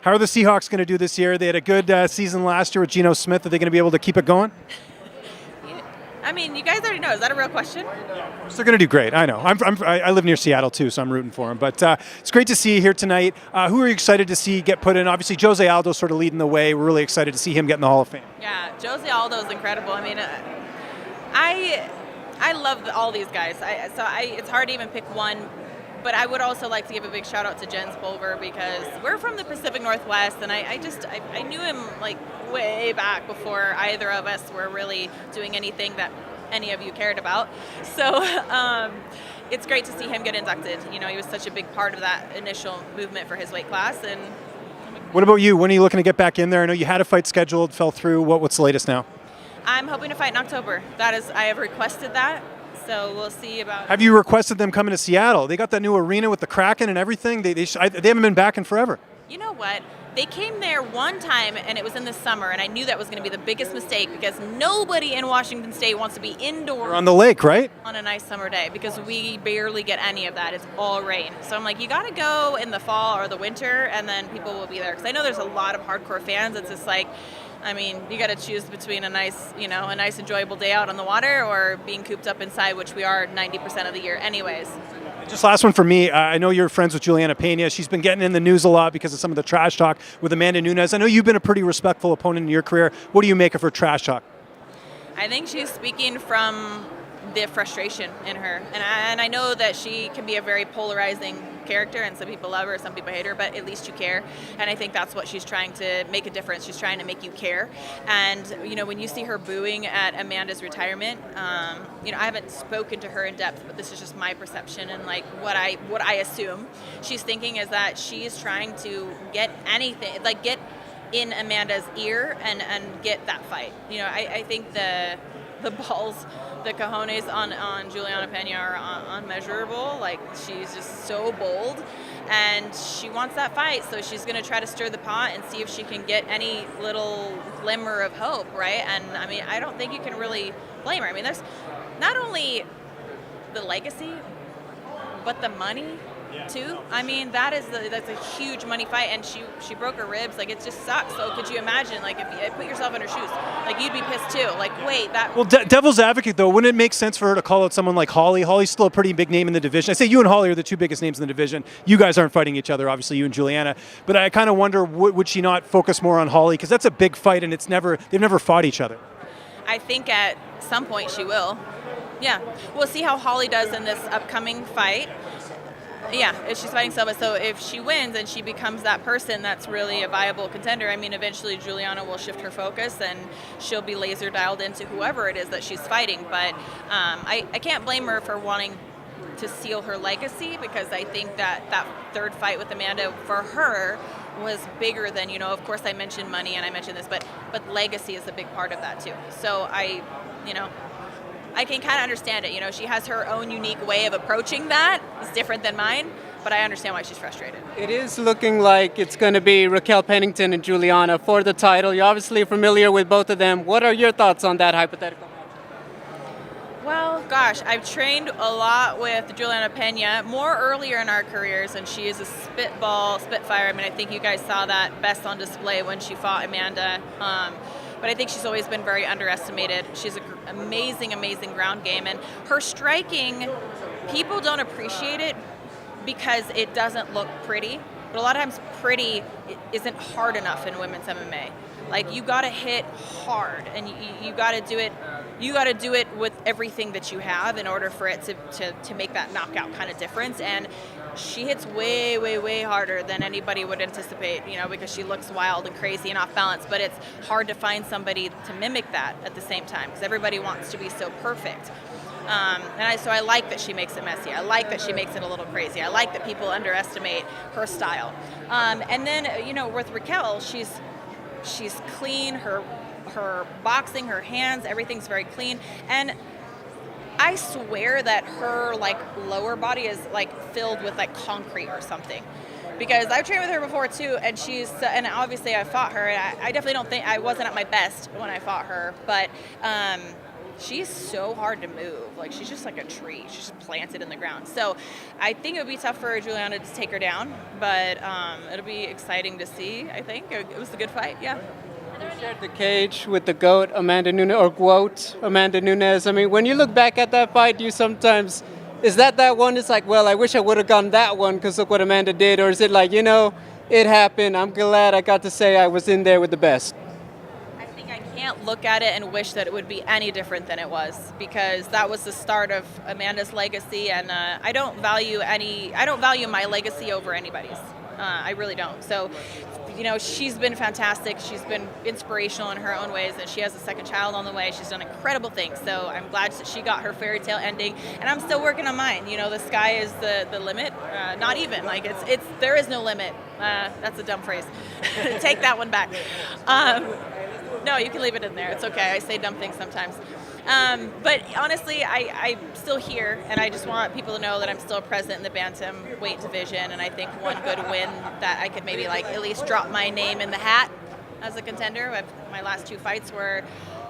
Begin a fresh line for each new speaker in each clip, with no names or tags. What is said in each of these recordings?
How are the Seahawks going to do this year? They had a good season last year with Geno Smith. Are they going to be able to keep it going?
I mean, you guys already know. Is that a real question?
So they're going to do great. I know. I live near Seattle too, so I'm rooting for them. But it's great to see you here tonight. Who are you excited to see get put in? Obviously, Jose Aldo sort of leading the way. We're really excited to see him get in the Hall of Fame.
Yeah, Jose Aldo is incredible. I mean, I love all these guys. It's hard to even pick one. But I would also like to give a big shout out to Jens Pulver because we're from the Pacific Northwest, and I knew him like way back before either of us were really doing anything that any of you cared about. So it's great to see him get inducted. You know, he was such a big part of that initial movement for his weight class. And
what about you? When are you looking to get back in there? I know you had a fight scheduled, fell through. What's the latest now?
I'm hoping to fight in October. I have requested that. So we'll see about.
Have you requested them coming to Seattle? They got that new arena with the Kraken and everything. They haven't been back in forever.
You know what? They came there one time, and it was in the summer, and I knew that was going to be the biggest mistake because nobody in Washington State wants to be indoors.
You're on the lake, right?
On a nice summer day because we barely get any of that. It's all rain. So I'm like, you got to go in the fall or the winter, and then people will be there. Because I know there's a lot of hardcore fans. It's just like, I mean, you got to choose between a nice enjoyable day out on the water or being cooped up inside, which we are 90% of the year anyways.
Just last one for me. I know you're friends with Julianna Pena. She's been getting in the news a lot because of some of the trash talk with Amanda Nunes. I know you've been a pretty respectful opponent in your career. What do you make of her trash talk?
I think she's speaking from the frustration in her. And I know that she can be a very polarizing character, and some people love her, some people hate her, but at least you care. And I think that's what she's trying to make a difference. She's trying to make you care. And, you know, when you see her booing at Amanda's retirement, you know, I haven't spoken to her in depth, but this is just my perception and like what I assume she's thinking is that she is trying to get anything, like get in Amanda's ear and get that fight. You know, I think the balls, the cojones on Julianna Pena are unmeasurable. Like, she's just so bold, and she wants that fight, so she's going to try to stir the pot and see if she can get any little glimmer of hope, right? And, I mean, I don't think you can really blame her. I mean, there's not only the legacy, but the money, too. I mean, that's a huge money fight, and she broke her ribs. Like, it just sucks. So could you imagine, like, if you put yourself in her shoes, like, you'd be pissed too. Like, wait, that.
Well, devil's advocate though, wouldn't it make sense for her to call out someone like Holly? Holly's still a pretty big name in the division. I say you and Holly are the two biggest names in the division. You guys aren't fighting each other, obviously, you and Juliana. But I kind of wonder, would she not focus more on Holly? Because that's a big fight, and they've never fought each other.
I think at some point she will. Yeah, we'll see how Holly does in this upcoming fight. Yeah, if she's fighting Silva, so if she wins and she becomes that person that's really a viable contender, I mean, eventually Juliana will shift her focus and she'll be laser dialed into whoever it is that she's fighting. But I can't blame her for wanting to seal her legacy, because I think that third fight with Amanda for her was bigger than, you know, of course I mentioned money and I mentioned this, but legacy is a big part of that too. So I can kind of understand it. You know, she has her own unique way of approaching that. It's different than mine, but I understand why she's frustrated.
It is looking like it's going to be Raquel Pennington and Juliana for the title. You're obviously familiar with both of them. What are your thoughts on that hypothetical match?
Well, gosh, I've trained a lot with Juliana Pena more earlier in our careers, and she is a spitfire. I mean, I think you guys saw that best on display when she fought Amanda. But I think she's always been very underestimated. She's an amazing, amazing ground game. And her striking, people don't appreciate it because it doesn't look pretty. But a lot of times pretty isn't hard enough in women's MMA. Like, you got to hit hard, and you got to do it. You got to do it with everything that you have in order for it to make that knockout kind of difference. And she hits way, way, way harder than anybody would anticipate, you know, because she looks wild and crazy and off balance. But it's hard to find somebody to mimic that at the same time, because everybody wants to be so perfect. So I like that she makes it messy. I like that she makes it a little crazy. I like that people underestimate her style. And then, you know, with Raquel, she's clean. Her boxing, her hands, everything's very clean. And I swear that her like lower body is like filled with like concrete or something, because I've trained with her before too, and and obviously I fought her, and I definitely don't think I wasn't at my best when I fought her, but she's so hard to move. Like, she's just like a tree. She's just planted in the ground. So I think it would be tough for Juliana to take her down, but it'll be exciting to see, I think. It was a good fight, yeah.
You shared the cage with the GOAT, Amanda Nunes, or GWOAT, Amanda Nunes. I mean, when you look back at that fight, do you sometimes, is that one? It's like, well, I wish I would have gotten that one because look what Amanda did. Or is it like, it happened. I'm glad I got to say I was in there with the best.
I can't look at it and wish that it would be any different than it was, because that was the start of Amanda's legacy, and I don't value my legacy over anybody's. I really don't. So, she's been fantastic. She's been inspirational in her own ways, and she has a second child on the way. She's done incredible things. So I'm glad that she got her fairy tale ending, and I'm still working on mine. The sky is the limit. Not even. Like, it's there is no limit. That's a dumb phrase. Take that one back. No, you can leave it in there. It's okay. I say dumb things sometimes. But honestly, I'm still here, and I just want people to know that I'm still present in the bantamweight division, and I think one good win that I could maybe at least drop my name in the hat as a contender. My last 2 fights were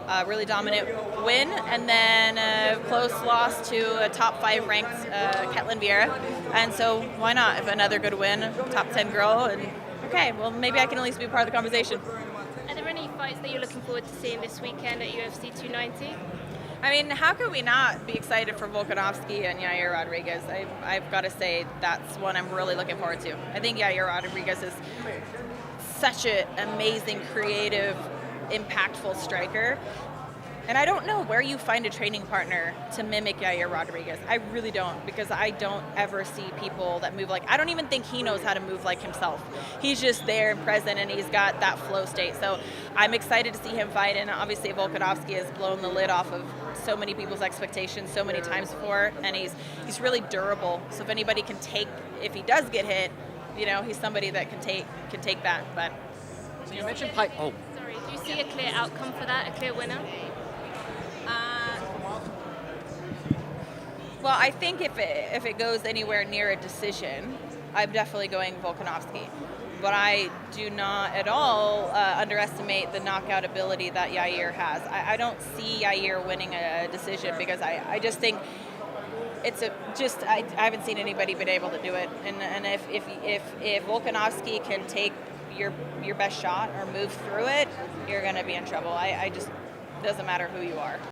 a really dominant win, and then a close loss to a top 5 ranked Ketlin Vieira. And so why not? If another good win, top 10 girl, and okay, well, maybe I can at least be part of the conversation.
Are there any fights that you're looking forward to seeing this weekend at UFC 290?
I mean, how could we not be excited for Volkanovski and Yair Rodriguez? I've got to say that's one I'm really looking forward to. I think Yair Rodriguez is such an amazing, creative, impactful striker. And I don't know where you find a training partner to mimic Yair Rodriguez. I really don't, because I don't ever see people that move I don't even think he knows how to move like himself. He's just there and present, and he's got that flow state. So I'm excited to see him fight, and obviously Volkanovski has blown the lid off of so many people's expectations so many times before, and he's really durable. So if anybody can if he does get hit, he's somebody that can take that. But
so you mentioned pipe. Oh,
sorry. Do you see a clear outcome for that? A clear winner?
Well, I think if it goes anywhere near a decision, I'm definitely going Volkanovski. But I do not at all underestimate the knockout ability that Yair has. I don't see Yair winning a decision, because I just think I haven't seen anybody been able to do it. And if Volkanovski can take your best shot or move through it, you're going to be in trouble. I just doesn't matter who you are.